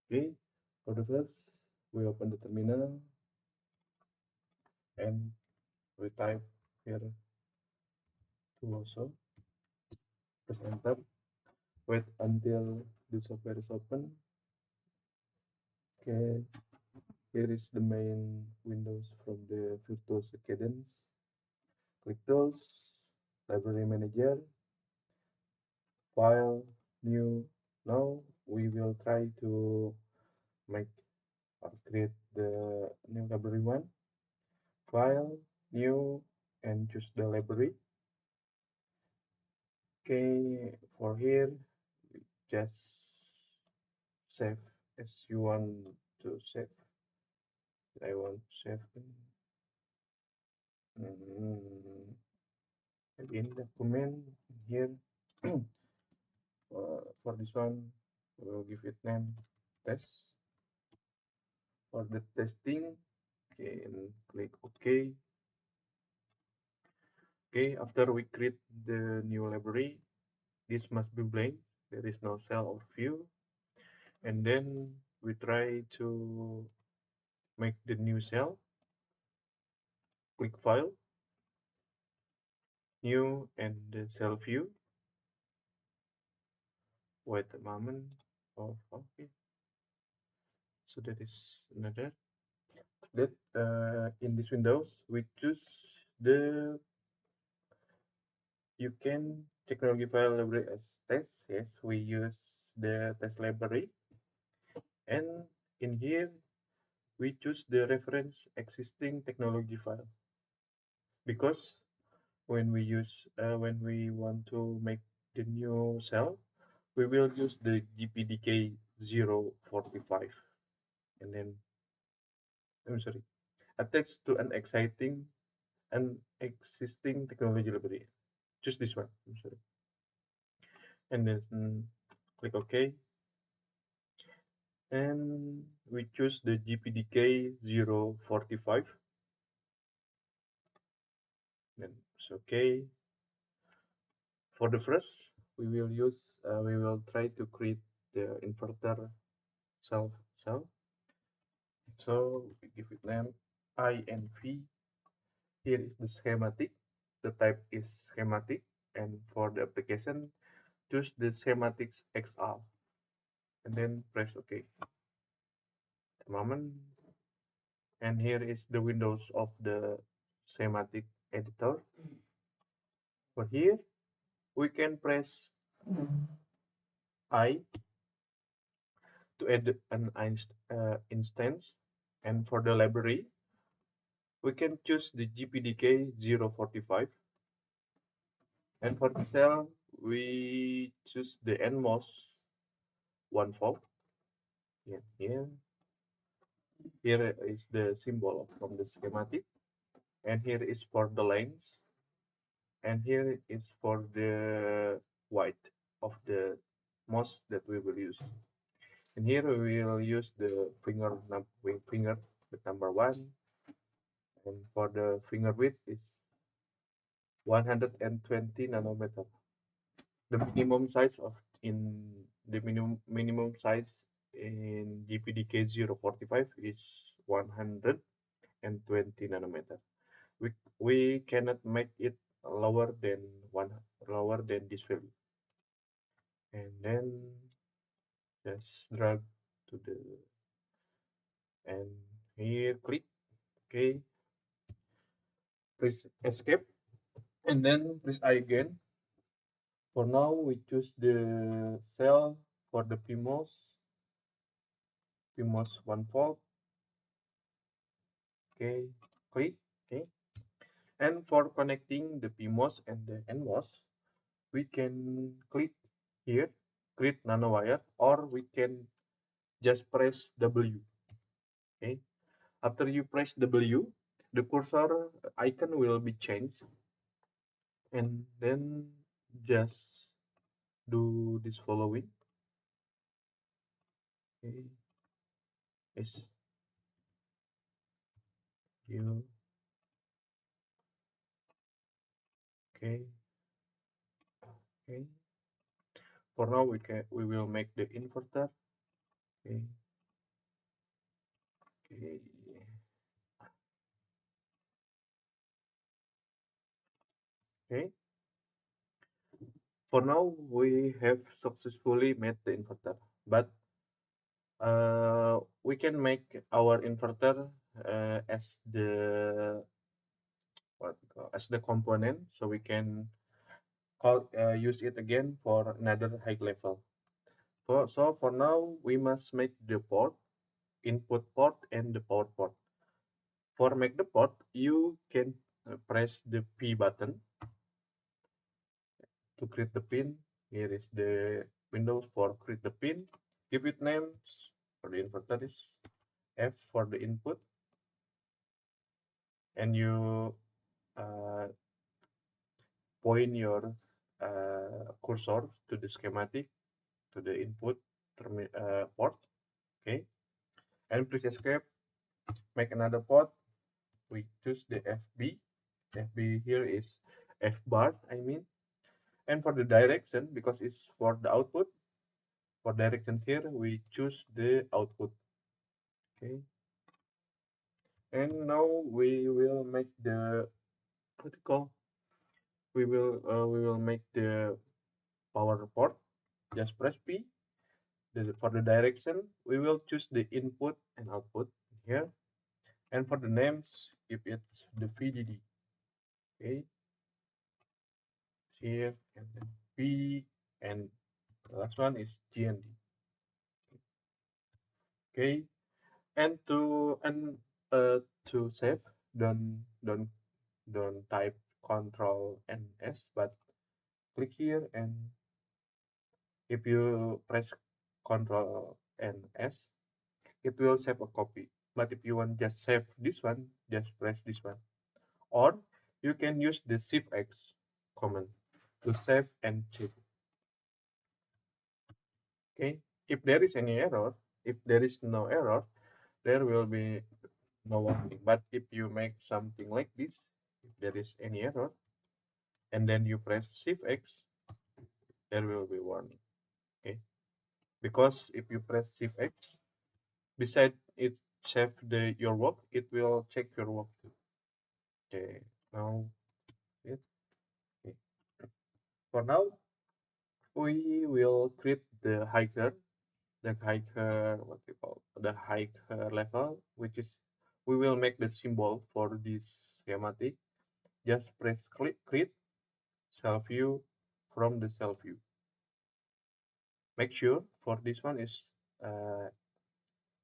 Okay, for the first, we open the terminal and we type here Virtuoso, press enter, wait until the software is open. Okay, here is the main windows from the Virtuoso Cadence. Click those, library manager, file, new. Now we will try to make or create the new library one. File, new, and choose the library. Okay, for here, just save as you want to save. I want to save maybe in document here. For this one, we'll give it name test. For the testing, okay, and click OK. Okay, after we create the new library, this must be blank. There is no cell or view. And then we try to make the new cell. Click File, New, and the cell view. Wait a moment. Oh, okay. So that is another. That in this Windows, we choose the you can technology file library as test. Yes, we use the test library, and in here we choose the reference existing technology file because when we want to make the new cell, we will use the GPDK 045, and then I'm sorry, attached to an existing technology library. Choose this one. I'm sorry, and then click OK, and we choose the GPDK 045. Then it's OK. For the first, we will try to create the inverter cell. So we give it name INV. Here is the schematic. The type is schematic, and for the application, choose the schematics XR, and then press OK. The moment, and here is the windows of the schematic editor. For here, we can press I to add an instance, and for the library, we can choose the GPDK 045, and for the cell, we choose the NMOS 14. Yeah, here is the symbol from the schematic, and here is for the length, and here is for the width of the MOS that we will use. And here we will use the finger with number 1, and for the finger width is 120 nanometer. The minimum size minimum size in GPDK 045 is 120 nanometer. We cannot make it lower than this value. And then just drag to the and here click OK, press escape, and then press I again. For now, we choose the cell for the PMOS 1 volt. Okay, click. Okay, and for connecting the PMOS and the NMOS, we can click here, create nanowire, or we can just press W. Okay, after you press W, the cursor icon will be changed, and then just do this following. Okay, yes, you. Okay, okay. For now, we will make the inverter. Okay, For now, we have successfully made the inverter, but we can make our inverter as the as the component, so we can use it again for another high level. So for now, we must make the port, input port, and the power port. For make the port, you can press the P button to create the pin. Here is the windows for create the pin. Give it names. For the inverter is F for the input, and you uh, point your cursor to the schematic to the input port. Okay, and please escape. Make another port. We choose the FB. FB here is F bar. I mean, and for the direction, because it's for the output. For direction here, we choose the output. Okay, and now we will make the what you call we will make the power port. Just press P. For the direction, we will choose the input and output here. And for the names, if it's the VDD, okay, here and then P, and the last one is GND. Okay, and to save, don't don't don't type Control and S, but click here, and if you press Control and S, it will save a copy. But if you want just save this one, just press this one. Or you can use the Shift X command to save and check. Okay, if there is any error, if there is no error, there will be no warning. But if you make something like this, if there is any error, and then you press Shift X, there will be warning. Okay, because if you press Shift X, beside it save your work, it will check your work too. Okay, now it. Okay. For now, we will create the hiker, what you call the hiker level, which is we will make the symbol for this schematic. Just press click create cell view from the cell view. Make sure for this one is uh,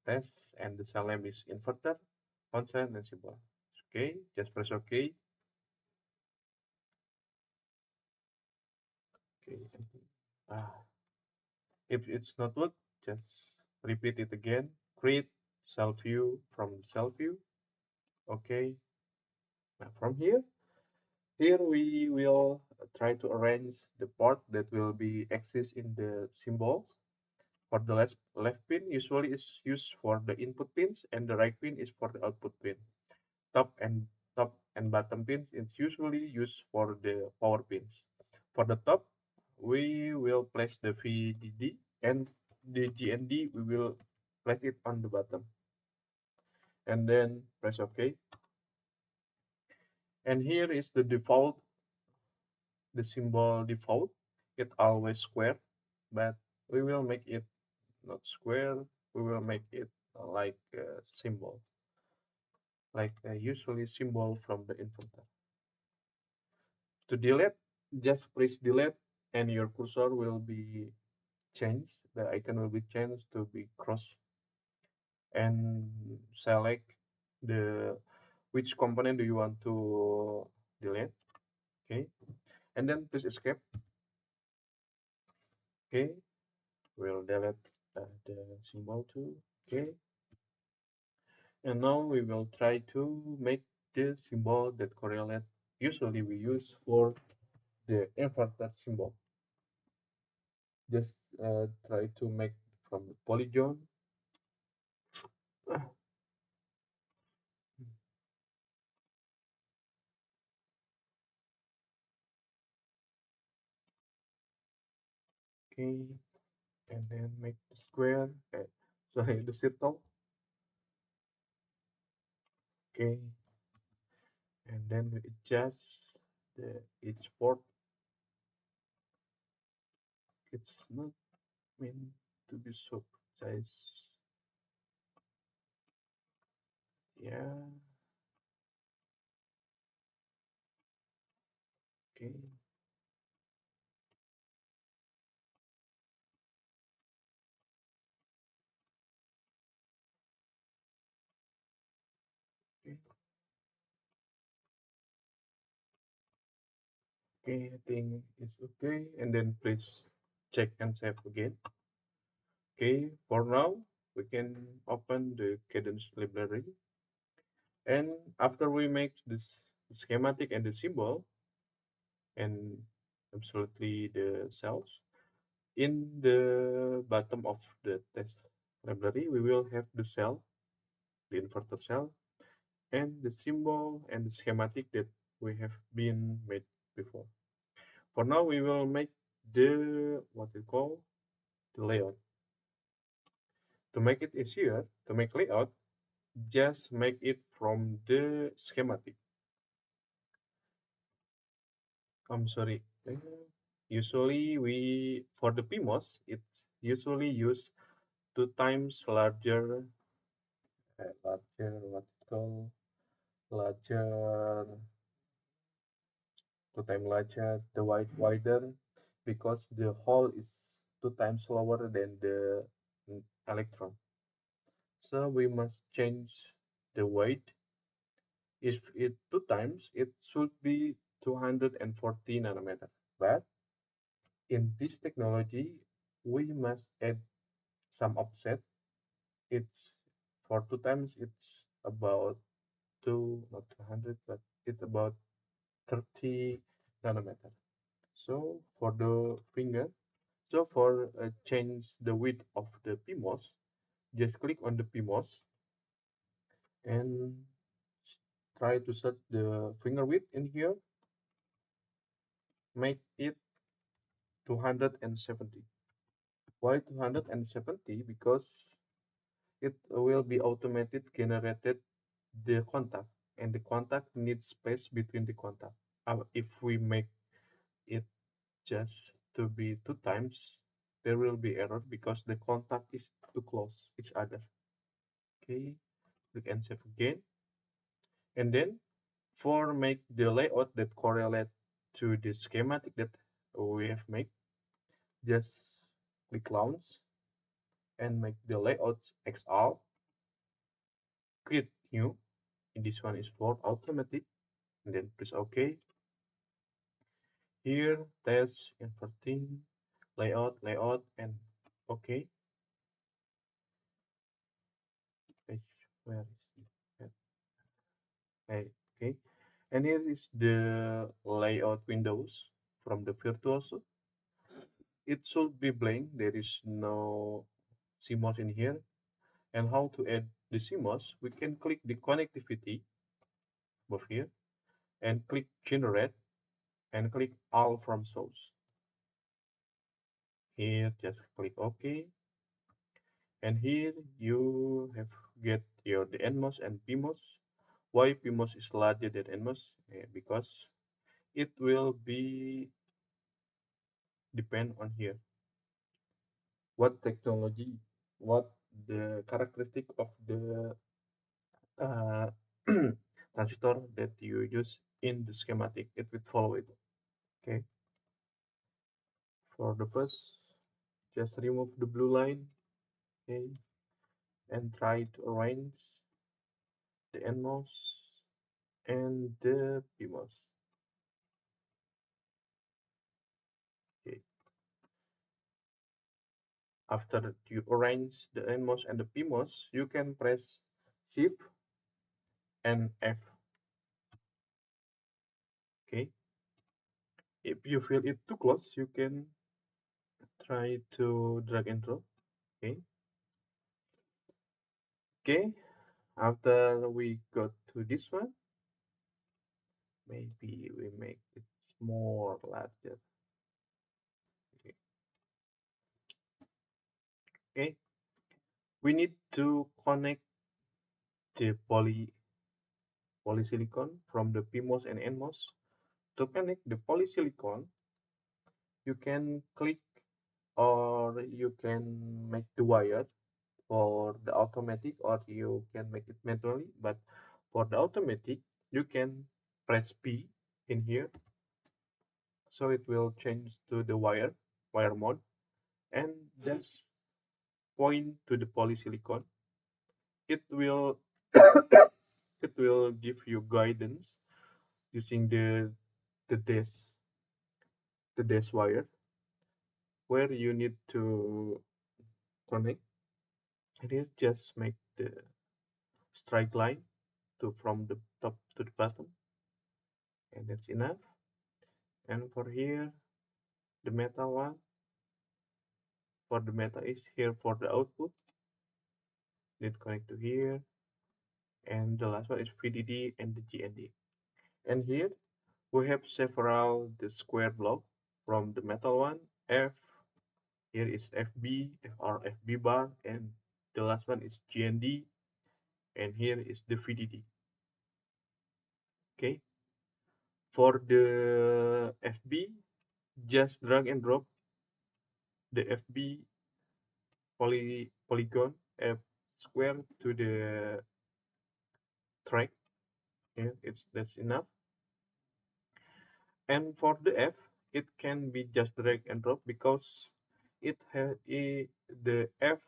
test, and the cell name is inverter, constant, and symbol. Okay, just press OK. Okay. Ah, if it's not work, just repeat it again. Create cell view from the cell view. Okay. Now from here we will try to arrange the port that will be exist in the symbols. For the left pin usually is used for the input pins, and the right pin is for the output pin. Top and bottom pins is usually used for the power pins. For the top, we will place the VDD, and the GND we will place it on the bottom, and then press OK. And here is the default, the symbol default. It always square, but we will make it not square. We will make it like a symbol, like usually symbol from the inverter. To delete, just press delete, and your cursor will be changed. The icon will be changed to be cross, and select the which component do you want to delete. Okay, and then please escape. Okay, we'll delete the symbol too. Okay, and now we will try to make the symbol that correlate usually we use for the inverted symbol. Just try to make from the polygon. Okay, and then make the square. Sorry, the circle. Okay, and then we adjust the each port. It's not meant to be so precise. Yeah, okay, okay, okay, I think it's okay. And then please check and save again. Okay, for now, we can open the cadence library. And after we make this schematic and the symbol and absolutely the cells, in the bottom of the test library, we will have the cell, the inverter cell, and the symbol and the schematic that we have been made before. For now, we will make the what we call the layout. To make it easier, to make layout, just make it from the schematic. I'm sorry. Usually we for the PMOS, it's usually use two times larger what it called larger two times larger the wider because the hole is two times lower than the electron. So we must change the weight. If it two times, it should be 240 nanometer. But in this technology, we must add some offset. It's for two times, it's about not 200, but it's about 30 nanometer. So for the finger, so for change the width of the PMOS, just click on the PMOS and try to set the finger width in here. Make it 270. Why 270? Because it will be automated generated the contact, and the contact needs space between the contact. If we make it just to be two times, there will be error because the contact is too close each other. Okay, click and save again. And then for make the layout that correlate to the schematic that we have made, just click launch and make the layout XR, create new, and this one is for automatic, and then press OK. Here, test inverting, layout, and OK. Where is it? Okay, and here is the layout windows from the Virtuoso. It should be blank, there is no CMOS in here. And how to add the CMOS? We can click the connectivity above here and click generate and click all from source. Here, just click OK. And here you have get your the NMOS and PMOS. Why PMOS is larger than NMOS? Because it will be depend on here. What technology, what the characteristic of the uh, transistor that you use in the schematic. It will follow it. Okay. For the first, just remove the blue line. Okay, and try to arrange the NMOS and the PMOS. Okay. After you arrange the NMOS and the PMOS, you can press Shift and F. Okay. If you feel it too close, you can try to drag and drop. Okay. Okay. After we got to this one, maybe we make it more larger. Okay. Okay. We need to connect the polysilicon from the PMOS and NMOS. To connect the polysilicon, you can click or you can make the wire for the automatic, or you can make it manually. But for the automatic, you can press P in here, so it will change to the wire mode, and just point to the polysilicon. It will it will give you guidance using the dash the dash wire, where you need to connect. And here just make the straight line to from the top to the bottom, and that's enough. And for here, the metal one, for the metal is here for the output, need connect to here. And the last one is VDD and the GND. And here we have several the square block from the metal one. F, here is FB or FB bar, and the last one is GND, and here is the VDD. Okay, for the FB, just drag and drop the FB polygon F square to the track. Yeah, that's enough. And for the F, it can be just drag and drop, because it has the F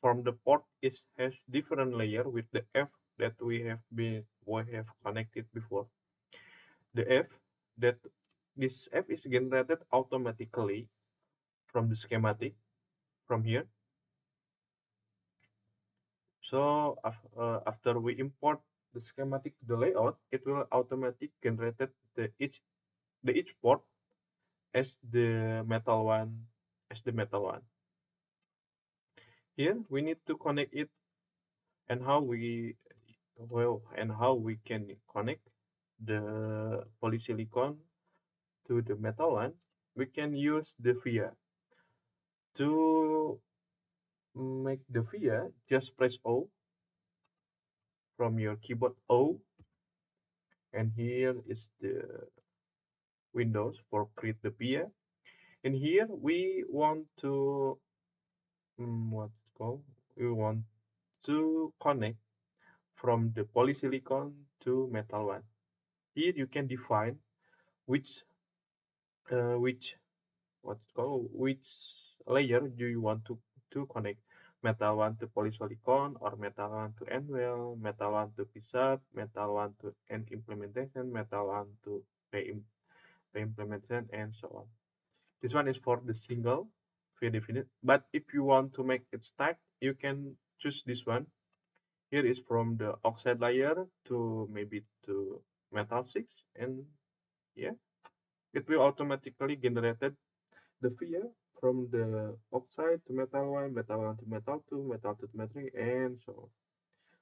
from the port is has different layer with the F that we have connected before. The F that this F is generated automatically from the schematic from here. So after we import the schematic to the layout, it will automatically generated the each port as the metal one Here we need to connect it, and how we can connect the polysilicon to the metal one. We can use the via to make the via. Just press O from your keyboard, O, and here is the Windows for create the via. And here we want to what's it called? We want to connect from the polysilicon to metal one. Here you can define which which which layer do you want to connect. Metal one to polysilicon, or metal one to NWL, metal one to PSUB, metal one to end implementation, metal one to pay implementation, and so on. This one is for the single via definite. But if you want to make it stack, you can choose this one. Here is from the oxide layer to maybe to metal 6, and yeah, it will automatically generated the via from the oxide to metal 1, metal 1 to metal 2, metal 2 to metal 3, and so on.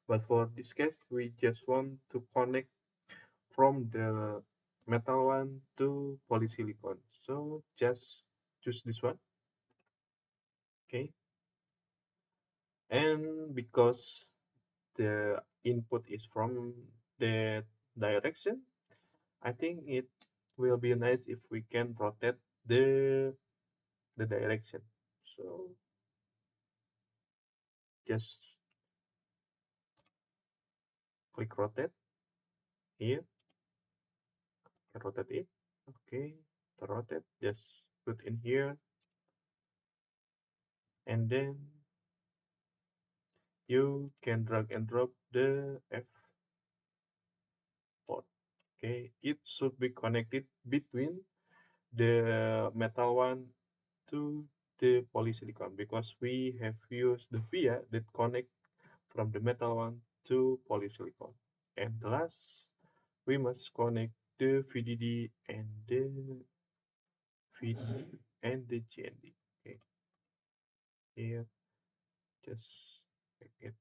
But for this case, we just want to connect from the metal 1 to polysilicon. So just choose this one. Okay. And because the input is from the direction, I think it will be nice if we can rotate the direction. So just click rotate here, can rotate it. Okay, to rotate, just put in here, and then you can drag and drop the F port. Okay, it should be connected between the metal one to the polysilicon, because we have used the via that connect from the metal one to polysilicon. And last, we must connect the VDD and the VDD and the GND. Okay, here just make it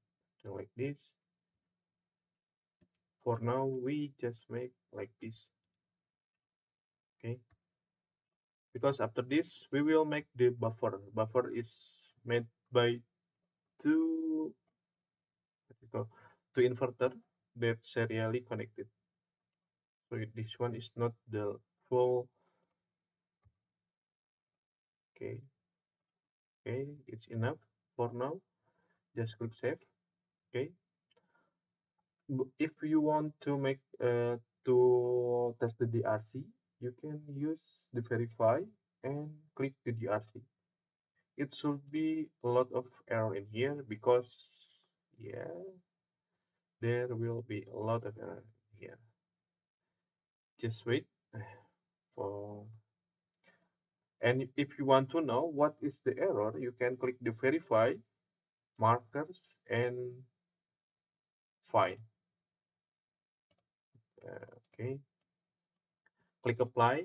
like this. For now, we just make like this. Okay, because after this we will make the buffer. Buffer is made by two what you call, two inverter that serially connected. So this one is not the full. Okay, Okay, it's enough for now. Just click save. Okay, if you want to make to test the DRC, you can use the verify and click the DRC. It should be a lot of error in here because yeah, there will be a lot of error here. Just wait for, and if you want to know what is the error, you can click the verify markers and find. Okay, click apply.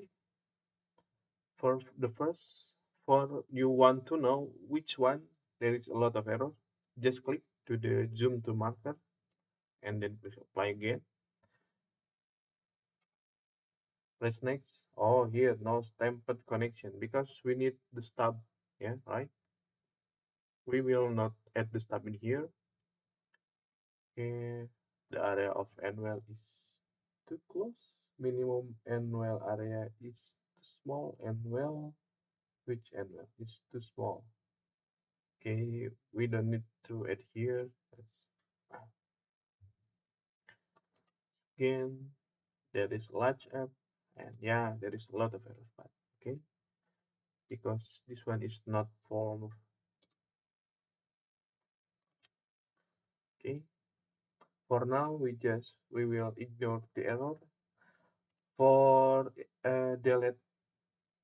For the first, for you want to know which one there is a lot of error, just click to the zoom to marker and then press apply again. Press next. Oh, here no stamped connection because we need the stub. Yeah, right. We will not add the stub in here. Okay, the area of NWell is too close. Minimum NWell area is too small. NWell, which NWell is too small? Okay, we don't need to add here. Again, there is large app, and yeah, there is a lot of errors, but okay, because this one is not for okay. For now, we will ignore the error. For delete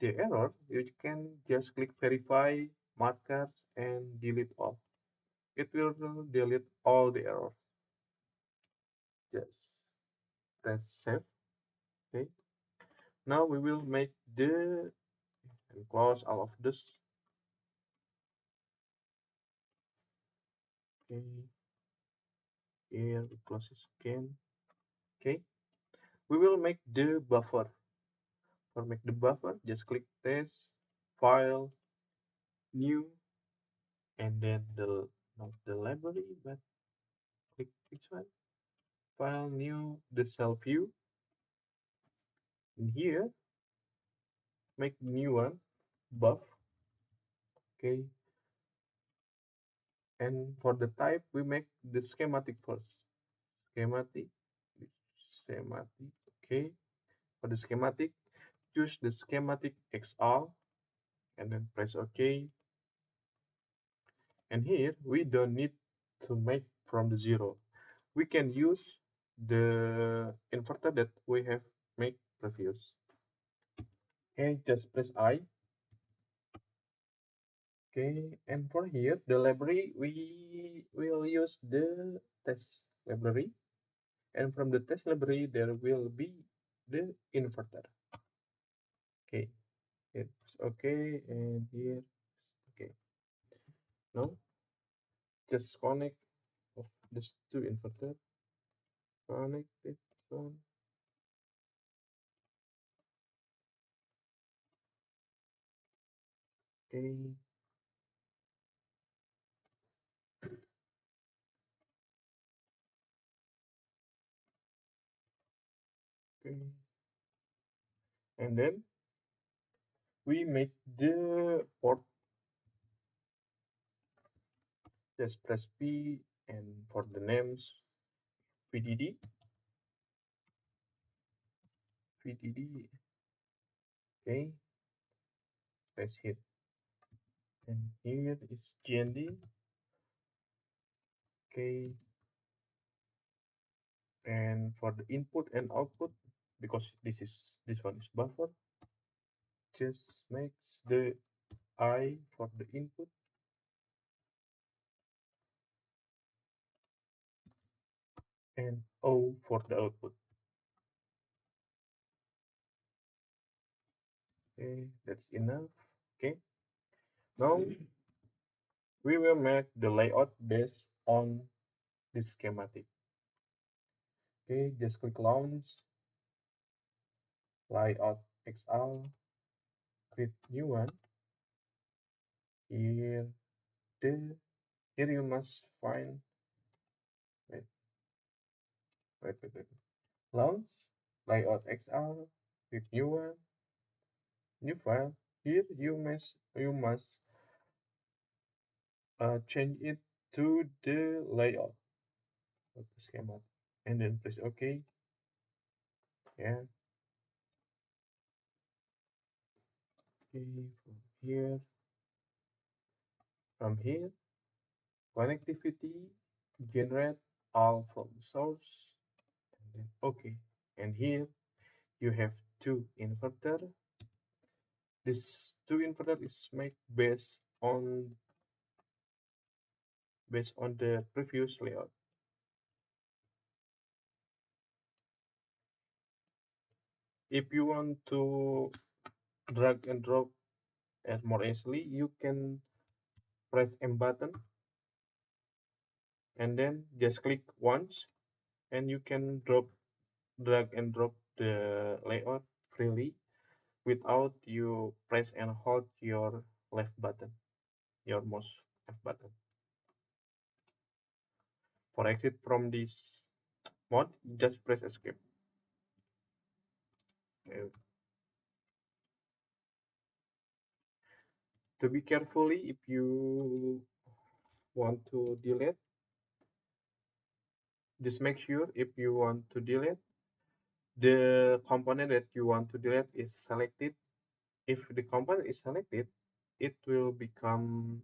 the error, you can just click verify markers and delete all. It will delete all the errors. Just press save. Okay. Now we will make the and close all of this. Okay. Here we close this again. Okay. We will make the buffer. For make the buffer, just click test, file, new, and then the not the library, but click which one? File, new, the cell view. And here, make new one, buff. Okay. And for the type, we make the schematic first. Schematic, schematic. Okay. For the schematic, choose the schematic XR and then press OK. And here we don't need to make from the zero. We can use the inverter that we have made previous. Okay, just press I. Okay, and for here the library we will use the test library, and from the test library there will be the inverter. Okay, it's okay, and here okay. Now just connect of these two inverter. Connect it one. Okay. Okay. And then we make the port. Just press P, and for the names VDD, VDD. Okay, press hit, and here is GND. Okay, and for the input and output, because this one is buffer, just makes the I for the input and O for the output. Okay, that's enough. Okay, now we will make the layout based on this schematic. Okay, just click launch, layout XR, create new one. Here, the here you must find wait, wait. Launch, layout XR, create new one, new file. Here you must change it to the layout of the schematic, and then press OK. Yeah, okay, from here, connectivity, generate all from source, and then OK. And here you have two inverter. This two inverter is made based on the previous layout. If you want to drag and drop as more easily, you can press M button and then just click once, and you can drag and drop the layout freely without you press and hold your left button, your mouse left button. For exit from this mode, just press escape. Uh, to be carefully, if you want to delete, just make sure if you want to delete, the component that you want to delete is selected. If the component is selected, it will become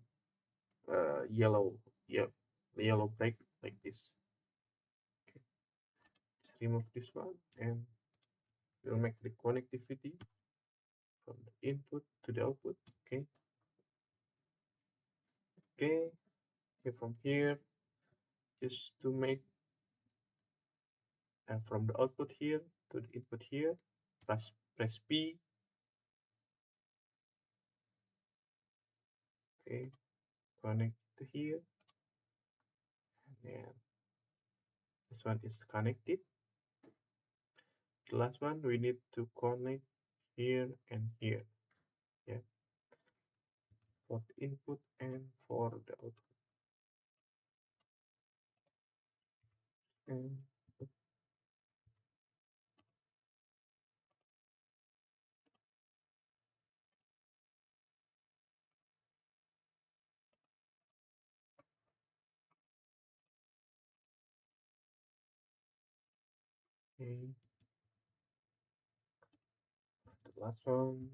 yellow, yeah, yellow break like this. Okay. Just remove this one, and we'll make the connectivity from the input to the output. Okay, okay. Okay, from here, just to make, and from the output here to the input here, press P. Okay, connect to here, and this one is connected. The last one we need to connect here and here. Yeah, for the input and for the output. And okay, the last one.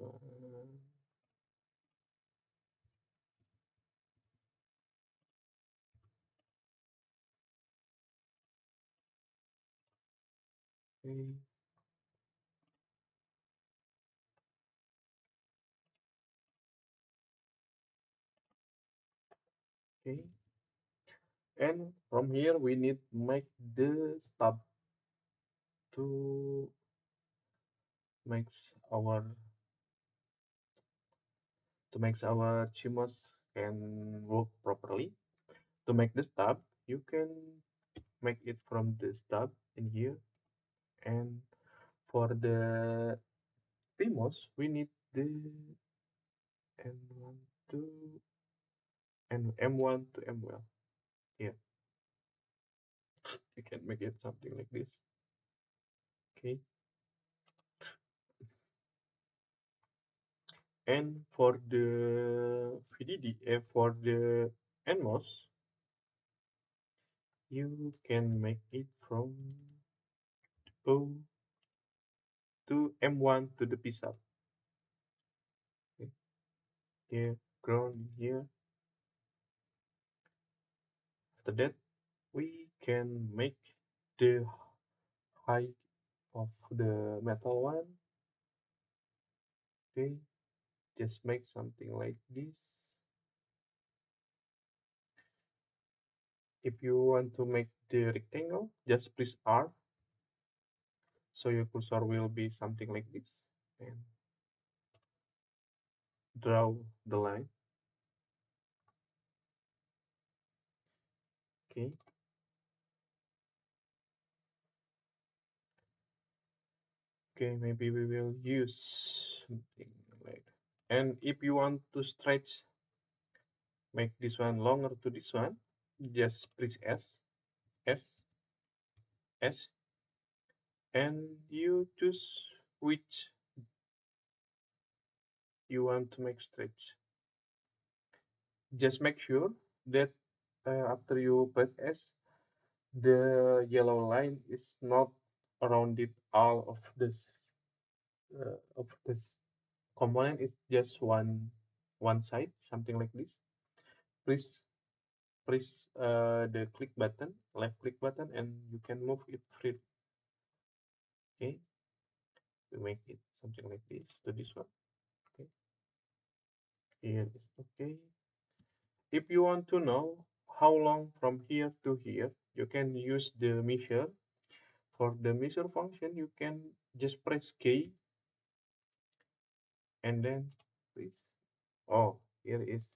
Okay, okay. And from here we need make the stub to makes our CMOS can work properly. To make the stub, you can make it from the stub in here. And for the PMOS, we need the N1 to and M1 to M1 here. You can make it something like this. Okay. And for the VDD, for the NMOS, you can make it from O to M1 to the P sub. Okay. Here, ground here. After that, we can make the height of the metal one. Okay, just make something like this. If you want to make the rectangle, just press R. So your cursor will be something like this. And draw the line. Okay. Okay, maybe we will use something like that. And if you want to stretch, make this one longer to this one, just press S, S, and you choose which you want to make stretch. just make sure that after you press S, the yellow line is not around it all of this component. It's just one side, something like this. Please press the click button, left click button, and you can move it free. Okay, to make it something like this to this one. Okay, here is okay. If you want to know how long from here to here, you can use the measure. For the measure function, you can just press K and then please. Oh, here is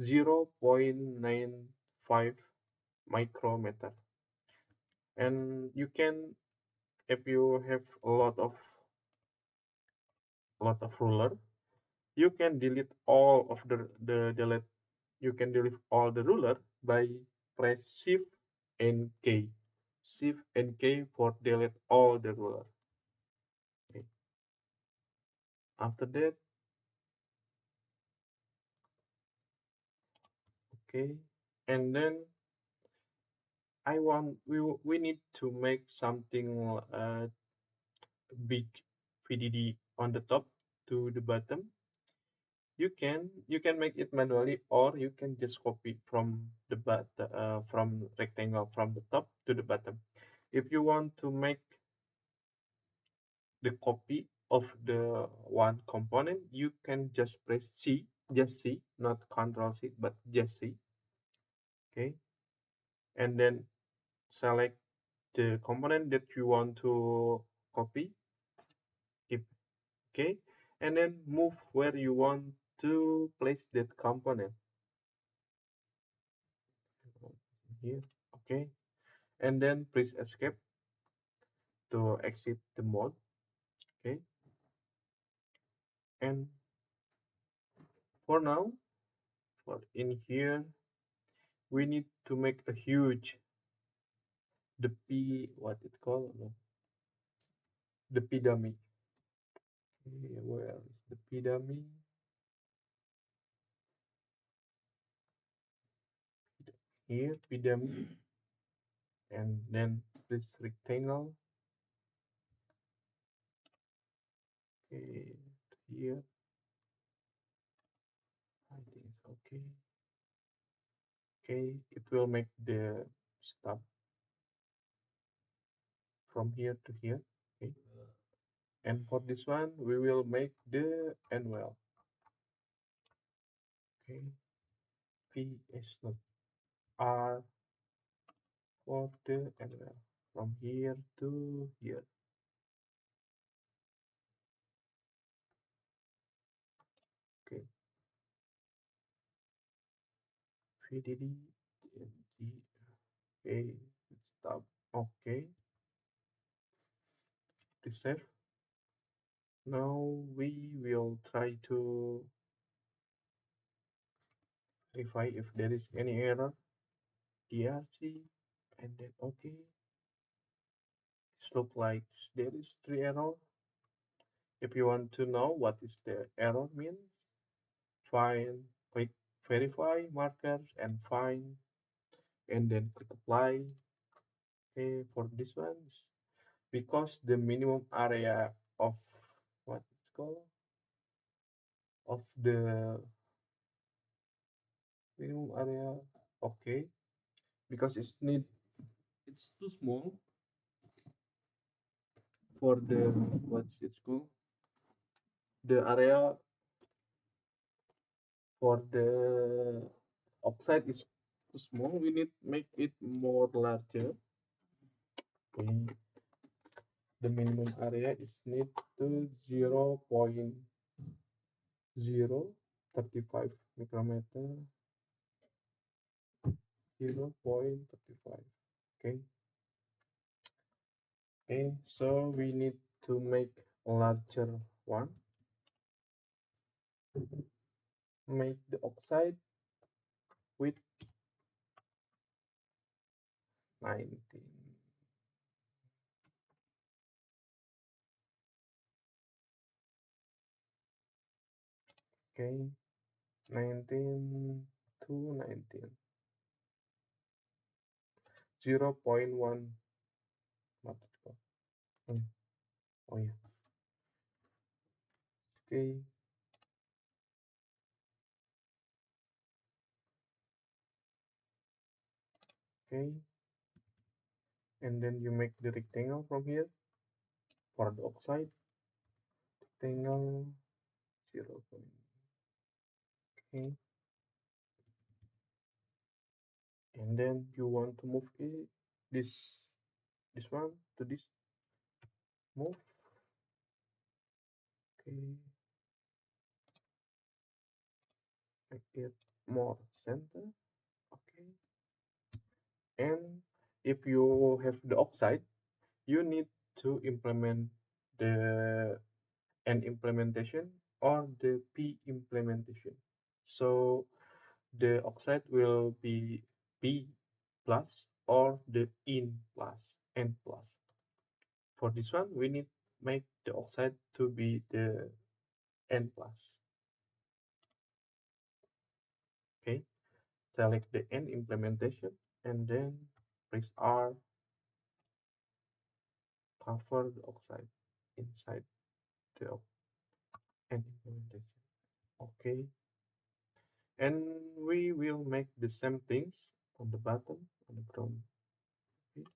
0.95 micrometer. And you can, if you have a lot of ruler, you can delete all of the delete. You can delete all the ruler by press Shift and K. Shift and K for delete all the ruler. Okay. After that, okay, and then we need to make something big VDD on the top to the bottom. You can make it manually, or you can just copy from the from rectangle from the top to the bottom. If you want to make the copy of the one component, you can just press C, just C, not Control C, but just C. Okay, and then select the component that you want to copy. If okay, and then move where you want to place that component here. Okay, and then press escape to exit the mode. Okay, and for now, for in here, we need to make a huge the p what it called, no, the p dummy. Okay, where is the p dummy? Here p dummy, and then this rectangle. Okay, here I think it's okay. Okay, it will make the stop from here to here. Okay, and for this one we will make the end well. Okay, p is not r for the end well from here to here. Okay, vdd and okay, stop. Okay, reset. Now we will try to verify if there is any error. DRC, and then okay. It looks like there is 3 error. If you want to know what is the error mean, find, click verify markers and find, and then click apply. Okay, for this one, because the minimum area of what it's called of the minimum area, okay, because it's too small for the what's it's called the area for the oxide is too small. We need make it more larger. Okay. The minimum area is need to 0.035 micrometer. 0.35. Okay. Okay, so we need to make a larger one. Make the oxide with 19. Okay, 19 to 19. 0.1. What it called? Oh yeah. Okay. Okay. And then you make the rectangle from here for the oxide. Rectangle 0. Okay. And then you want to move it this one to this move. Okay. Make it more center. Okay. And if you have the oxide, you need to implement the N implementation or the P implementation. So the oxide will be P plus or the in plus N plus. For this one, we need make the oxide to be the N plus. Okay, select the N implementation and then press R, cover the oxide inside the N implementation. Okay, and we will make the same things on the bottom, on the ground. Okay.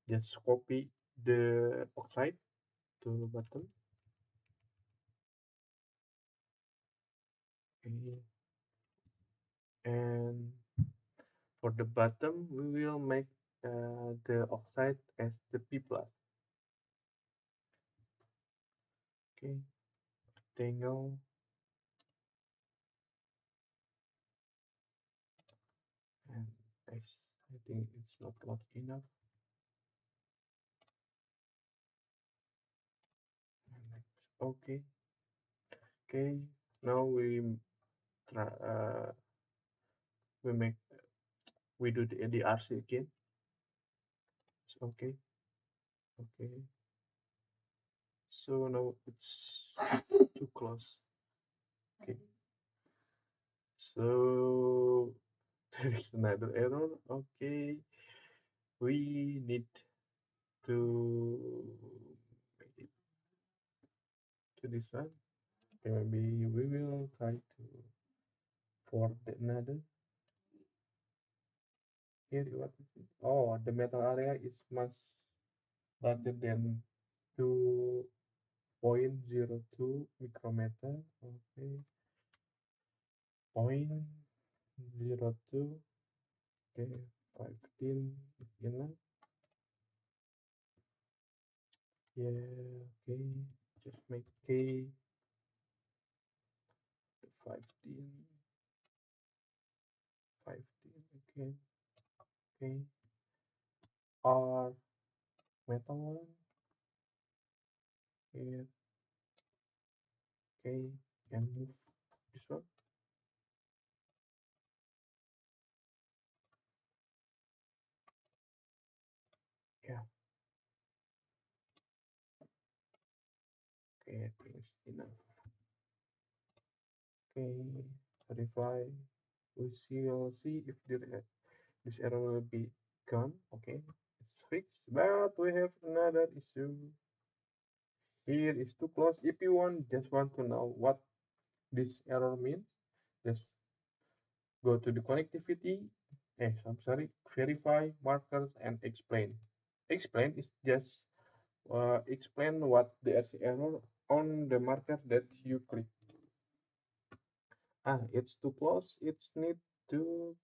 Just copy the oxide to the bottom. Okay. And for the bottom, we will make the oxide as the P plus. Okay, rectangle. And I think it's not large enough. Okay, okay. Now try, we make we do the RC again. So, okay, okay. So now it's too close. Okay. So there is another error. Okay, we need to make it to this one. Okay, maybe we will try to for the another. Here, what is it? Oh, the metal area is much larger than 2.02 micrometer. Okay, 0.02. Okay, 15 is enough. Yeah, okay. Just make K 15. 15. Okay, okay. R metal one. Here, okay. And move this one. Yeah, okay. I think it's enough. Okay, verify. We'll see if this error will be gone. Okay, it's fixed. But we have another issue. Here is too close. If you just want to know what this error means, just go to the connectivity. I'm sorry. Verify markers and explain. Explain is just explain what the error on the marker that you click. It's too close. It's need 2.05.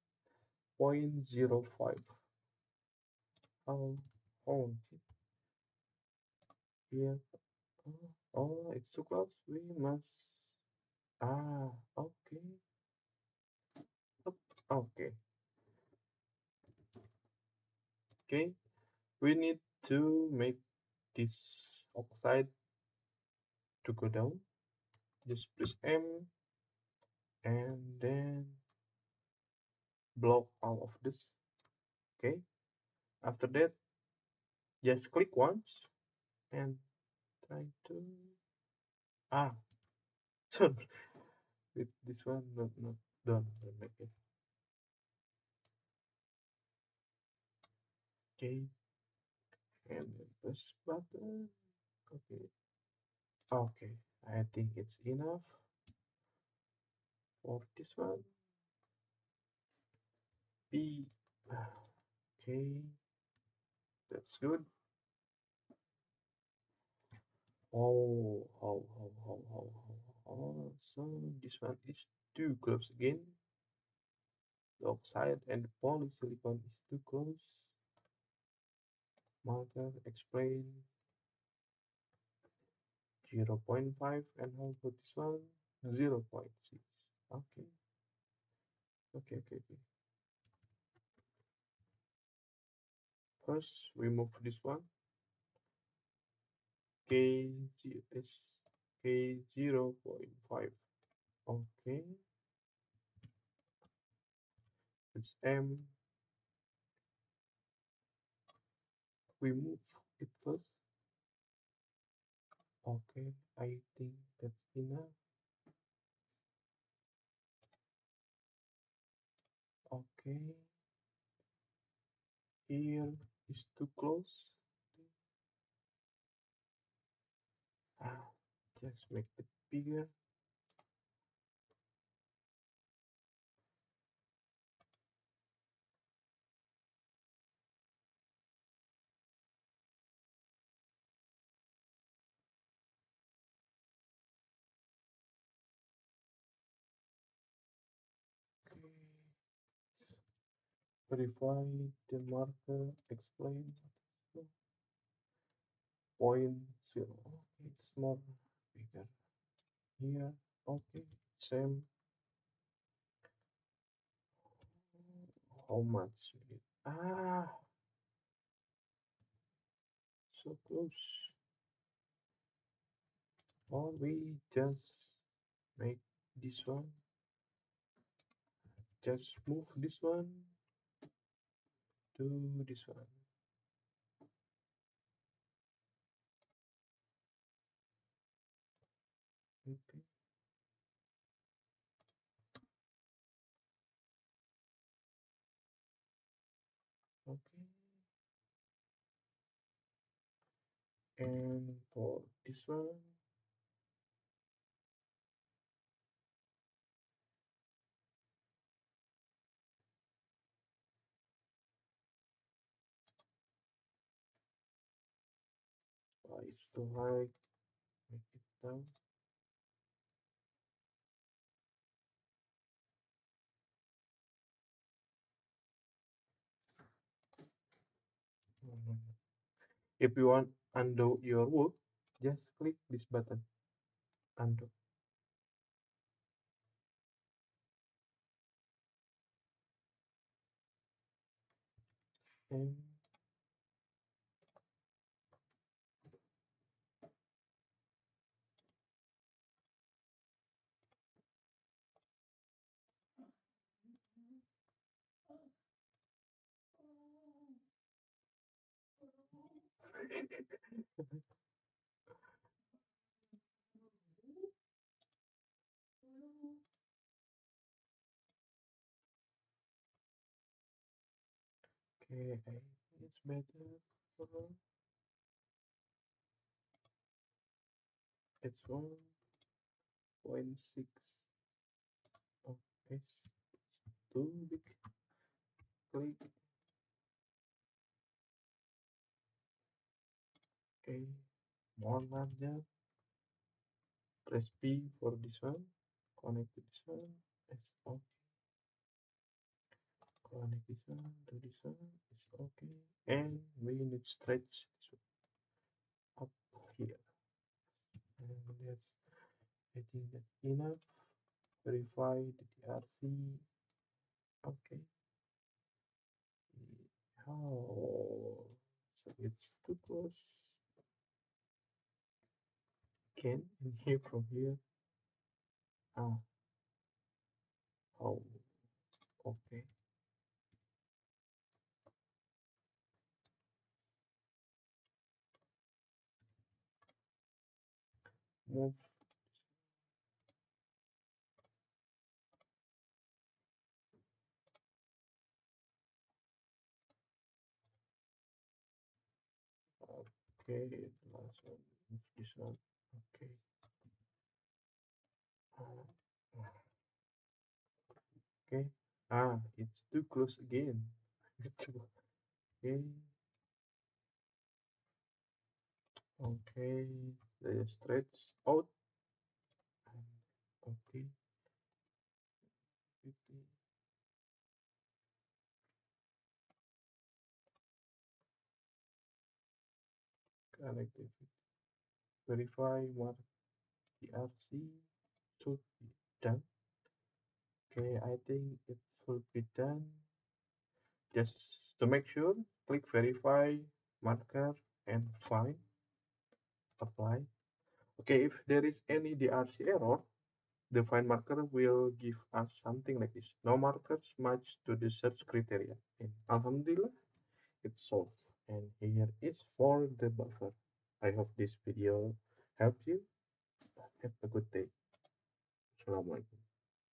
Oh, oh, here. Oh, it's too close. We must. Okay. Okay. Okay. We need to make this oxide to go down. Just press M and then block all of this. Okay. After that, just click once and try to. Ah, with this one, not done. Don't make it. Okay, and then push button. Okay, okay. I think it's enough for this one. B. Okay, that's good. So this one is too close again. The oxide and the polysilicon is too close. Marker explain 0.5, and how about this one? 0.6. Okay, okay. First, we move this one. KGS K 0.5. Okay, it's M. We move it first. Okay, I think that's enough. Okay, here is too close. Ah, just make it bigger. Okay, verify the marker. Explain. Point zero. Okay, it's more bigger here. Okay, same. How much? Ah, so close. Or we just make this one. Just move this one to this one. Okay, okay. And for this one, it's too high. Make it down. Mm. If you want undo your work, just click this button. Undo. And okay, it's better. It's 1.6. Okay, too big. Click. Okay, more larger. Press P for this one. Connect to this one. It's okay. Connect this one to this one. It's okay. And we need to stretch this one up here. And that's, I think that's enough. Verify the DRC. Okay. Oh, so it's too close. Again, and here from here. Ah, oh, okay. Move Okay, the last one is this one. Okay. Okay. Ah, it's too close again. Okay. Okay. Let's stretch out. Okay. 50. Connectivity. Verify what PRC should be done. Okay, I think it should be done. Just to make sure, click verify, marker, and find, apply. Okay, if there is any DRC error, the find marker will give us something like this. No markers match to the search criteria. And Alhamdulillah, it's solved. And here is for the buffer. I hope this video helped you. Have a good day. Assalamualaikum.